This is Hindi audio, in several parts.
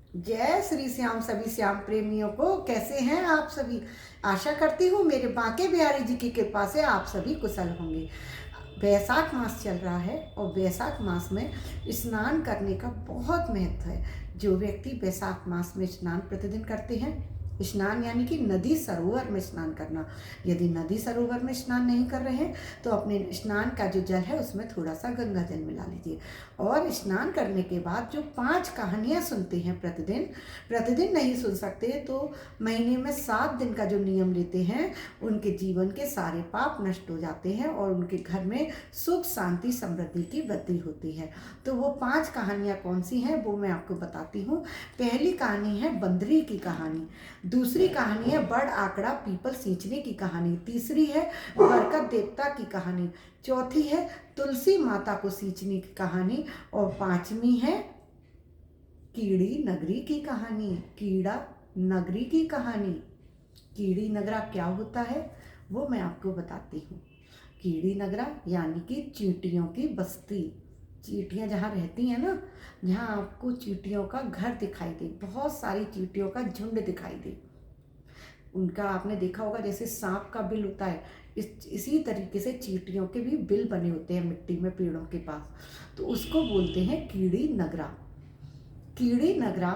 जय श्री श्याम सभी श्याम प्रेमियों को। कैसे हैं आप सभी? आशा करती हूँ मेरे बांके बिहारी जी की कृपा से आप सभी कुशल होंगे। वैशाख मास चल रहा है और वैशाख मास में स्नान करने का बहुत महत्व है। जो व्यक्ति वैशाख मास में स्नान प्रतिदिन करते हैं, स्नान यानी कि नदी सरोवर में स्नान करना, यदि नदी सरोवर में स्नान नहीं कर रहे हैं तो अपने स्नान का जो जल है उसमें थोड़ा सा गंगा जल मिला लीजिए। और स्नान करने के बाद जो 5 कहानियाँ सुनते हैं प्रतिदिन, प्रतिदिन नहीं सुन सकते तो महीने में 7 दिन का जो नियम लेते हैं, उनके जीवन के सारे पाप नष्ट हो जाते हैं और उनके घर में सुख शांति समृद्धि की वृद्धि होती है। तो वो 5 कहानियाँ कौन सी हैं वो मैं आपको बताती हूँ। पहली कहानी है बंदरी की कहानी, दूसरी कहानी है बड़ आकड़ा पीपल सींचने की कहानी, तीसरी है बरकत देवता की कहानी, चौथी है तुलसी माता को सींचने की कहानी और 5वीं है कीड़ी नगरी की कहानी, कीड़ा नगरी की कहानी। कीड़ी नगरा क्या होता है वो मैं आपको बताती हूँ। कीड़ी नगरा यानी कि चींटियों की बस्ती। चींटियाँ जहाँ रहती हैं ना, जहाँ आपको चींटियों का घर दिखाई दे, बहुत सारी चींटियों का झुंड दिखाई दे। उनका आपने देखा होगा जैसे सांप का बिल होता है, इसी तरीके से चींटियों के भी बिल बने होते हैं मिट्टी में पेड़ों के पास, तो उसको बोलते हैं कीड़ी नगरा। कीड़ी नगरा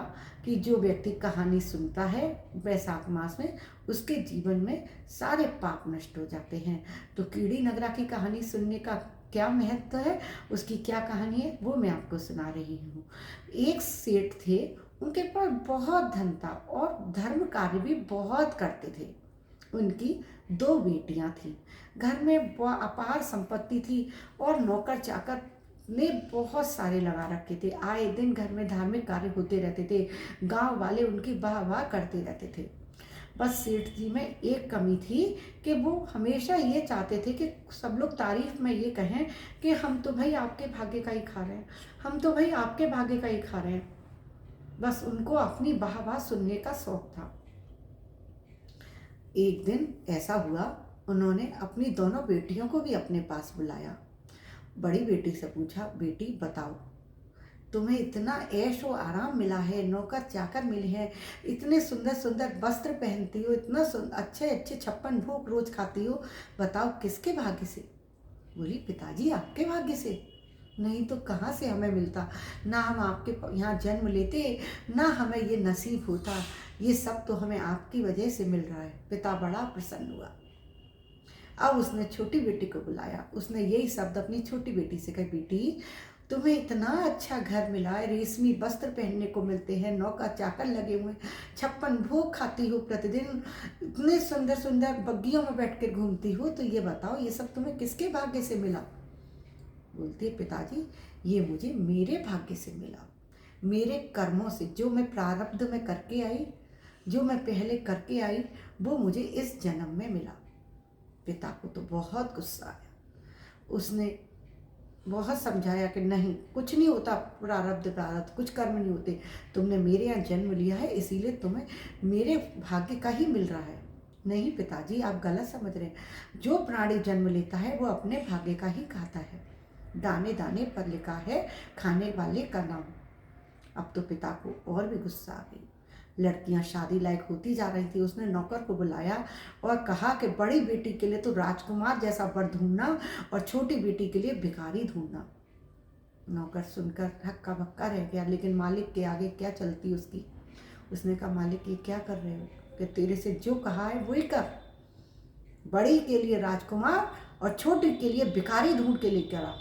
की जो व्यक्ति कहानी सुनता है वैशाख मास में, उसके जीवन में सारे पाप नष्ट हो जाते हैं। तो कीड़ी नगरा की कहानी सुनने का क्या महत्व है, उसकी क्या कहानी है वो मैं आपको सुना रही हूँ। एक सेठ थे, उनके पास बहुत धन था और धर्म कार्य भी बहुत करते थे। उनकी 2 बेटियां थी, घर में अपार संपत्ति थी और नौकर चाकर ने बहुत सारे लगा रखे थे। आए दिन घर में धार्मिक कार्य होते रहते थे, गांव वाले उनकी वाह वाह करते रहते थे। बस सेठ जी में एक कमी थी कि वो हमेशा ये चाहते थे कि सब लोग तारीफ में ये कहें कि हम तो भाई आपके भाग्य का ही खा रहे हैं, हम तो भाई आपके भाग्य का ही खा रहे हैं। बस उनको अपनी वाह वाह सुनने का शौक था। एक दिन ऐसा हुआ, उन्होंने अपनी दोनों बेटियों को भी अपने पास बुलाया। बड़ी बेटी से पूछा, बेटी बताओ, तुम्हें इतना ऐश व आराम मिला है, नौकर चाकर मिले हैं, इतने सुंदर सुंदर वस्त्र पहनती हो, इतना अच्छे अच्छे 56 भोग रोज खाती हो, बताओ किसके भाग्य से? बोली, पिताजी आपके भाग्य से। नहीं तो कहाँ से हमें मिलता, ना हम आपके यहाँ जन्म लेते, ना हमें ये नसीब होता, ये सब तो हमें आपकी वजह से मिल रहा है। पिता बड़ा प्रसन्न हुआ। अब उसने छोटी बेटी को बुलाया, उसने यही शब्द अपनी छोटी बेटी से कहा, बेटी तुम्हें इतना अच्छा घर मिला है, रेशमी वस्त्र पहनने को मिलते हैं, नौकर चाकर लगे हुए, 56 भोग खाती हो प्रतिदिन, इतने सुंदर सुंदर बग्गियों में बैठ कर घूमती हो, तो ये बताओ ये सब तुम्हें किसके भाग्य से मिला? बोलती है, पिताजी ये मुझे मेरे भाग्य से मिला, मेरे कर्मों से, जो मैं प्रारब्ध में करके आई, जो मैं पहले करके आई, वो मुझे इस जन्म में मिला। पिता को तो बहुत गुस्सा आया। उसने बहुत समझाया कि नहीं, कुछ नहीं होता, प्रारब्ध प्रारब्ध कुछ कर्म नहीं होते, तुमने मेरे यहाँ जन्म लिया है इसीलिए तुम्हें मेरे भाग्य का ही मिल रहा है। नहीं पिताजी आप गलत समझ रहे हैं, जो प्राणी जन्म लेता है वो अपने भाग्य का ही खाता है, दाने दाने पर लिखा है खाने वाले का नाम। अब तो पिता को और भी गुस्सा आ गई। लड़कियां शादी लायक होती जा रही थी, उसने नौकर को बुलाया और कहा कि बड़ी बेटी के लिए तो राजकुमार जैसा वर ढूंढना और छोटी बेटी के लिए भिखारी ढूंढना। नौकर सुनकर हक्का बक्का रह गया, लेकिन मालिक के आगे क्या चलती उसकी। उसने कहा, मालिक ये क्या कर रहे हो कि तेरे से जो कहा है वही कर, बड़ी के लिए राजकुमार और छोटी के लिए भिखारी ढूंढ के लेकर आ।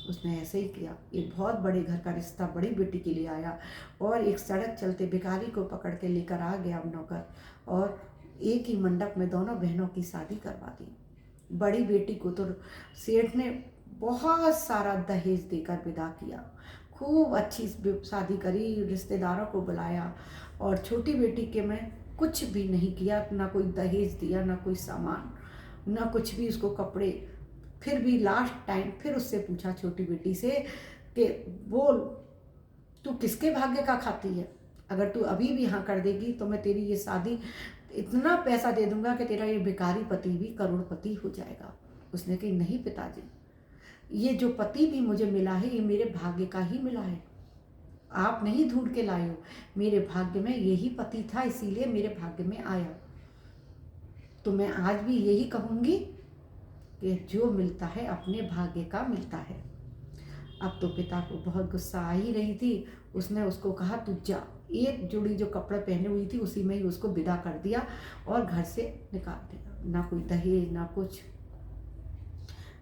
उसने ऐसे ही किया। एक बहुत बड़े घर का रिश्ता बड़ी बेटी के लिए आया और एक सड़क चलते भिखारी को पकड़ के लेकर आ गया नौकर, और एक ही मंडप में दोनों बहनों की शादी करवा दी। बड़ी बेटी को तो सेठ ने बहुत सारा दहेज देकर विदा किया, खूब अच्छी शादी करी, रिश्तेदारों को बुलाया, और छोटी बेटी के में कुछ भी नहीं किया, ना कोई दहेज दिया, ना कोई सामान, ना कुछ भी उसको कपड़े। फिर भी लास्ट टाइम फिर उससे पूछा छोटी बेटी से कि बोल तू किसके भाग्य का खाती है, अगर तू अभी भी हाँ कर देगी तो मैं तेरी ये शादी, इतना पैसा दे दूंगा कि तेरा ये भिखारी पति भी करोड़पति हो जाएगा। उसने कही, नहीं पिताजी, ये जो पति भी मुझे मिला है ये मेरे भाग्य का ही मिला है। आप नहीं ढूंढ के लाए हो, मेरे भाग्य में यही पति था, इसीलिए मेरे भाग्य में आया। तो मैं आज भी यही कहूँगी कि जो मिलता है अपने भाग्य का मिलता है। अब तो पिता को बहुत गुस्सा आ ही रही थी। उसने उसको कहा तू जा, एक जोड़ी जो कपड़े पहने हुई थी उसी में ही उसको विदा कर दिया और घर से निकाल दिया। ना कोई दहेज ना कुछ।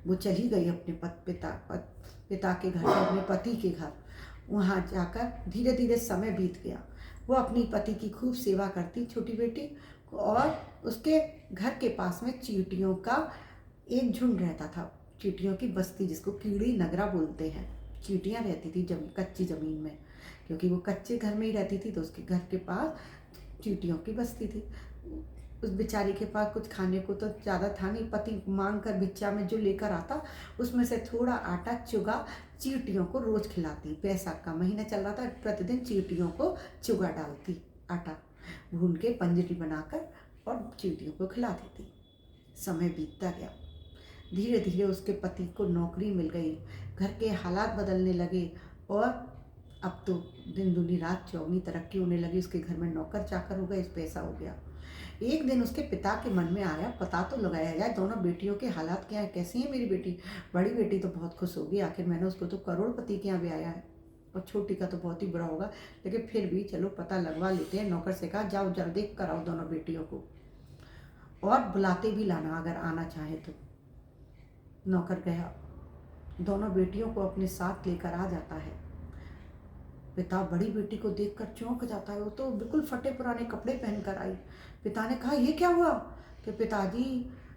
वो चली गई अपने पिता के घर से अपने पति के घर। वहाँ जाकर धीरे धीरे समय बीत गया। वो अपनी पति की खूब सेवा करती छोटी बेटी, और उसके घर के पास में चींटियों का एक झुंड रहता था। चींटियों की बस्ती, जिसको कीड़ी नगरा बोलते हैं। चींटियाँ रहती थी कच्ची ज़मीन में, क्योंकि वो कच्चे घर में ही रहती थी, तो उसके घर के पास चींटियों की बस्ती थी। उस बेचारी के पास कुछ खाने को तो ज़्यादा था नहीं। पति मांग कर बिच्चा में जो लेकर आता उसमें से थोड़ा आटा चुगा चींटियों को रोज खिलाती। बैसाख का महीना चल रहा था, प्रतिदिन चींटियों को चुगा डालती, आटा भून के पंजरी बनाकर और चींटियों को खिला देती। समय बीतता गया। धीरे धीरे उसके पति को नौकरी मिल गई, घर के हालात बदलने लगे और अब तो दिन दुनी रात चौगनी तरक्की होने लगी। उसके घर में नौकर चाकर हो गए, पैसा हो गया। एक दिन उसके पिता के मन में आया पता तो लगाया जाए दोनों बेटियों के हालात क्या है, कैसी है मेरी बेटी। बड़ी बेटी तो बहुत खुश होगी, आखिर मैंने उसको तो करोड़पति के यहाँ ब्याया है, और छोटी का तो बहुत ही बुरा होगा, लेकिन फिर भी चलो पता लगवा लेते हैं। नौकर से कहा जाओ जल्दी कराओ दोनों बेटियों को, और बुलाते भी लाना अगर आना चाहे तो। नौकर गया, दोनों बेटियों को अपने साथ लेकर आ जाता है। पिता बड़ी बेटी को देखकर चौंक जाता है, वो तो बिल्कुल फटे पुराने कपड़े पहनकर आई। पिता ने कहा ये क्या हुआ? कि पिताजी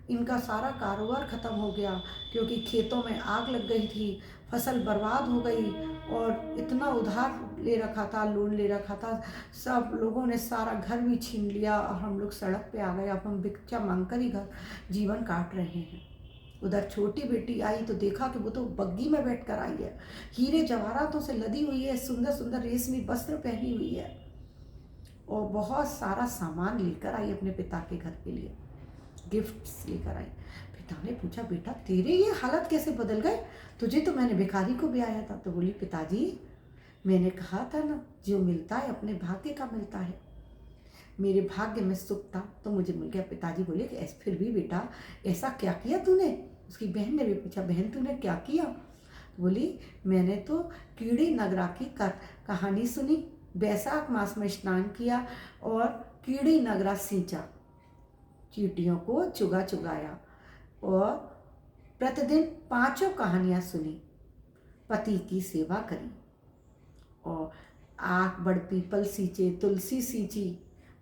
इनका सारा कारोबार खत्म हो गया, क्योंकि खेतों में आग लग गई थी, फसल बर्बाद हो गई, और इतना उधार ले रखा था, लोन ले रखा था, सब लोगों ने सारा घर भी छीन लिया और हम लोग सड़क पे आ गए। अब हम भिक्षा मांग कर ही घर जीवन काट रहे हैं। उधर छोटी बेटी आई तो देखा कि वो तो बग्गी में बैठकर आई है, हीरे जवाहरातों से लदी हुई है, सुंदर सुंदर रेशमी वस्त्र पहनी हुई है, और बहुत सारा सामान लेकर आई अपने पिता के घर के लिए, गिफ्ट्स लेकर आई। पिता ने पूछा बेटा तेरे ये हालत कैसे बदल गए, तुझे तो मैंने भिखारी को भी आया था। तो बोली पिताजी मैंने कहा था ना, जो मिलता है अपने भाग्य का मिलता है, मेरे भाग्य में सुख था तो मुझे मिल गया। पिताजी बोले कि फिर भी बेटा ऐसा क्या किया तूने? उसकी बहन ने भी पूछा बहन तूने क्या किया? बोली मैंने तो कीड़ी नगरा की कहानी सुनी, बैसाख मास में स्नान किया और कीड़ी नगरा सींचा, चींटियों को चुगा चुगाया, और प्रतिदिन 5 कहानियाँ सुनी, पति की सेवा करी, और आक बड़ पीपल सींचे, तुलसी सींची,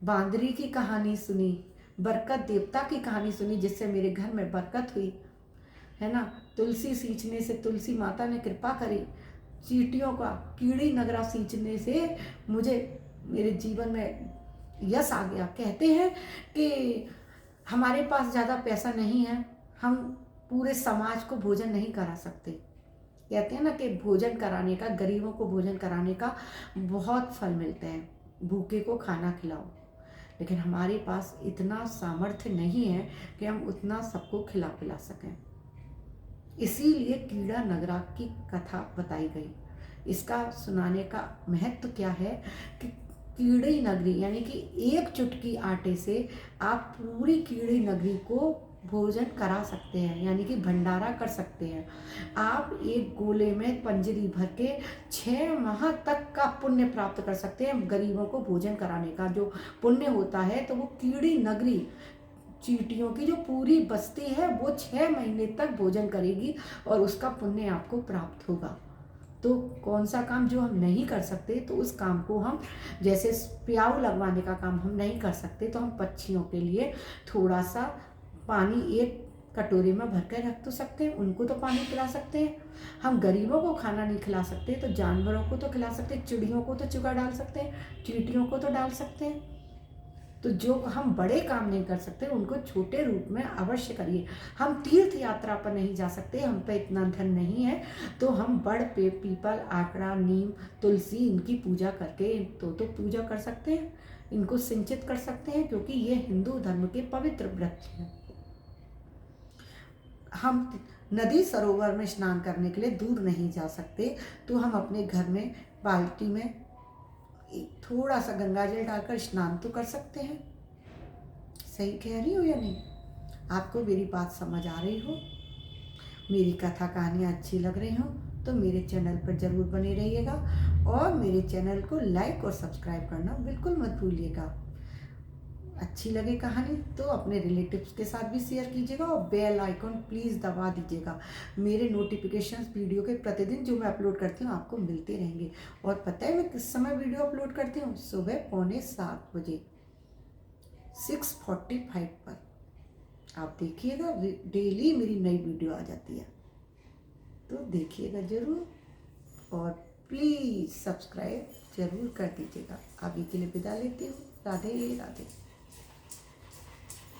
बांदरी की कहानी सुनी, बरकत देवता की कहानी सुनी जिससे मेरे घर में बरकत हुई है ना। तुलसी सींचने से तुलसी माता ने कृपा करी, चींटियों का कीड़ी नगरा सींचने से मुझे मेरे जीवन में यश आ गया। कहते हैं कि हमारे पास ज़्यादा पैसा नहीं है, हम पूरे समाज को भोजन नहीं करा सकते। कहते हैं ना कि भोजन कराने का, गरीबों को भोजन कराने का बहुत फल मिलते हैं, भूखे को खाना खिलाओ, लेकिन हमारे पास इतना सामर्थ्य नहीं है कि हम उतना सबको खिला पिला सकें। इसीलिए कीड़ा नगरा की कथा बताई गई। इसका सुनाने का महत्व क्या है कि कीड़ी नगरी यानी कि एक चुटकी आटे से आप पूरी कीड़ी नगरी को भोजन करा सकते हैं, यानी कि भंडारा कर सकते हैं। आप एक गोले में पंजरी भर के 6 माह तक का पुण्य प्राप्त कर सकते हैं। गरीबों को भोजन कराने का जो पुण्य होता है, तो वो कीड़ी नगरी, चींटियों की जो पूरी बस्ती है, वो 6 महीने तक भोजन करेगी और उसका पुण्य आपको प्राप्त होगा। तो कौन सा काम जो हम नहीं कर सकते, तो उस काम को हम, जैसे प्याऊ लगवाने का काम हम नहीं कर सकते, तो हम पक्षियों के लिए थोड़ा सा पानी एक कटोरे में भर कर रख तो सकते हैं, उनको तो पानी पिला सकते हैं। हम गरीबों को खाना नहीं खिला सकते तो जानवरों को तो खिला सकते हैं, चिड़ियों को तो चुगा डाल सकते हैं, चींटियों को तो डाल सकते हैं। तो जो हम बड़े काम नहीं कर सकते उनको छोटे रूप में अवश्य करिए। हम तीर्थ यात्रा पर नहीं जा सकते, हम पे इतना धन नहीं है, तो हम बड़ पे पीपल, आकड़ा, नीम, तुलसी इनकी पूजा करके तो पूजा कर सकते हैं, इनको सिंचित कर सकते हैं, क्योंकि ये हिंदू धर्म के पवित्र वृक्ष हैं। हम नदी सरोवर में स्नान करने के लिए दूर नहीं जा सकते, तो हम अपने घर में बाल्टी में थोड़ा सा गंगा जल डालकर स्नान तो कर सकते हैं। सही कह रही हो या नहीं? आपको मेरी बात समझ आ रही हो? मेरी कथा कहानियाँ अच्छी लग रही हो तो मेरे चैनल पर ज़रूर बने रहिएगा और मेरे चैनल को लाइक और सब्सक्राइब करना बिल्कुल मत भूलिएगा। अच्छी लगे कहानी तो अपने रिलेटिव्स के साथ भी शेयर कीजिएगा और बेल आइकॉन प्लीज़ दबा दीजिएगा। मेरे नोटिफिकेशंस वीडियो के प्रतिदिन जो मैं अपलोड करती हूँ आपको मिलते रहेंगे। और पता है मैं किस समय वीडियो अपलोड करती हूँ? सुबह 6:45 बजे 6:45 पर। आप देखिएगा, डेली मेरी नई वीडियो आ जाती है, तो देखिएगा ज़रूर और प्लीज़ सब्सक्राइब ज़रूर कर दीजिएगा। अभी के लिए विदा लेती हूँ। राधे राधे।